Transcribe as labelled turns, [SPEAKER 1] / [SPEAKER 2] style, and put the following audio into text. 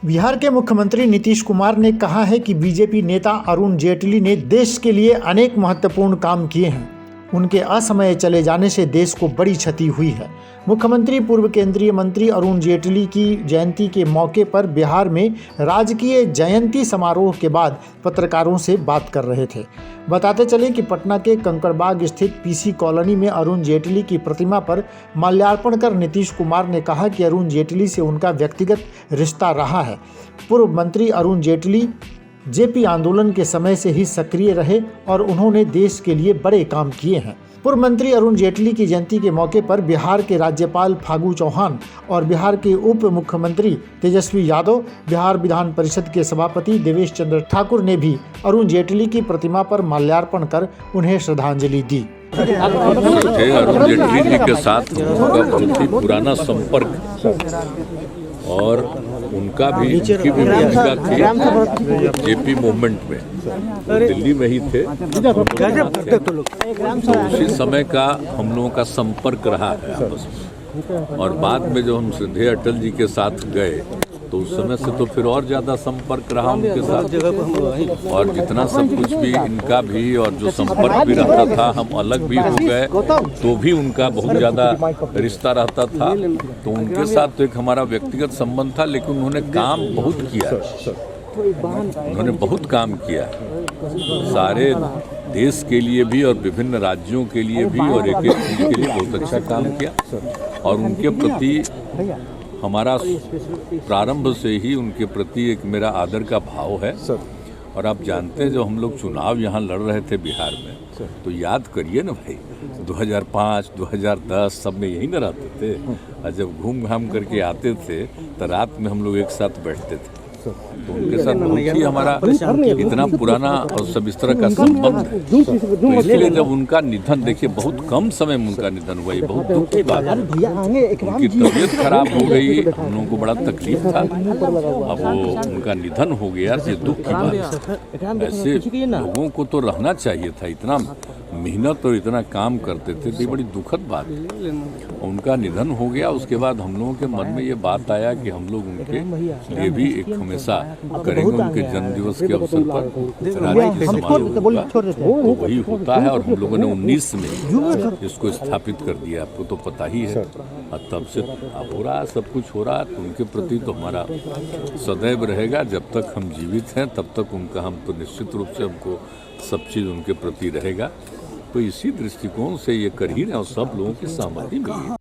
[SPEAKER 1] बिहार के मुख्यमंत्री नीतीश कुमार ने कहा है कि बीजेपी नेता अरुण जेटली ने देश के लिए अनेक महत्वपूर्ण काम किए हैं। उनके असमय चले जाने से देश को बड़ी क्षति हुई है। मुख्यमंत्री पूर्व केंद्रीय मंत्री अरुण जेटली की जयंती के मौके पर बिहार में राजकीय जयंती समारोह के बाद पत्रकारों से बात कर रहे थे। बताते चले कि पटना के कंकड़बाग स्थित पीसी कॉलोनी में अरुण जेटली की प्रतिमा पर माल्यार्पण कर नीतीश कुमार ने कहा कि अरुण जेटली से उनका व्यक्तिगत रिश्ता रहा है। पूर्व मंत्री अरुण जेटली जेपी आंदोलन के समय से ही सक्रिय रहे और उन्होंने देश के लिए बड़े काम किए हैं। पूर्व मंत्री अरुण जेटली की जयंती के मौके पर बिहार के राज्यपाल फागू चौहान और बिहार के उप मुख्यमंत्री तेजस्वी यादव, बिहार विधान परिषद के सभापति देवेश चंद्र ठाकुर ने भी अरुण जेटली की प्रतिमा पर माल्यार्पण कर उन्हें श्रद्धांजलि दी।
[SPEAKER 2] अरुण जेटली जी के साथ उनका बहुत ही पुराना संपर्क और उनका भी उनकी भी भूमिका थी जेपी मूवमेंट में। दिल्ली में ही थे तो उसी समय का हम लोगों का संपर्क रहा है आपस में। और बाद में जो हम श्रद्धेय अटल जी के साथ गए तो उस समय से तो फिर और ज़्यादा संपर्क रहा उनके साथ। और जितना सब कुछ भी इनका भी और जो संपर्क भी रहता था, हम अलग भी हो गए तो भी उनका बहुत ज़्यादा रिश्ता रहता था। तो उनके साथ तो एक हमारा व्यक्तिगत संबंध था, लेकिन उन्होंने काम बहुत किया। उन्होंने बहुत काम किया सारे देश के लिए भी और विभिन्न राज्यों के लिए भी, और एक एक चीज़ के लिए बहुत अच्छा काम किया। और उनके प्रति हमारा प्रारंभ से ही उनके प्रति एक मेरा आदर का भाव है। और आप जानते हैं, जो हम लोग चुनाव यहाँ लड़ रहे थे बिहार में, तो याद करिए ना भाई, 2005, 2010 सब में यही न रहते थे। और जब घूम घाम करके आते थे तो रात में हम लोग एक साथ बैठते थे। तो उनके साथ बहुत ही हमारा इतना पुराना और सब इस तरह का संबंध है। तो इसलिए जब उनका निधन, देखिए बहुत कम समय में उनका निधन हुआ, ये बहुत दुख की बात है। उनकी तबीयत खराब हो गई, हम लोगों को बड़ा तकलीफ था। अब वो उनका निधन हो गया, ये दुख की बात है। ऐसे लोगों को तो रहना चाहिए था, इतना मेहनत और इतना काम करते थे, तो ये बड़ी दुखद बात है। उनका निधन हो गया, उसके बाद हम लोगों के मन में ये बात आया कि हम लोग उनके लिए भी एक हमेशा करेंगे। उनके जन्मदिवस के अवसर पर राजकीय समारोह होगा, तो वही होता है। और हम लोगों ने 19 में इसको स्थापित कर दिया, आपको तो पता ही है। और तब से हो रहा, सब कुछ हो रहा। तो उनके प्रति तो हमारा सदैव रहेगा, जब तक हम जीवित हैं तब तक उनका हम तो निश्चित रूप से हमको सब चीज़ उनके प्रति रहेगा। तो इसी दृष्टिकोण से ये कर ही रहे और सब लोगों की सहमति मिली।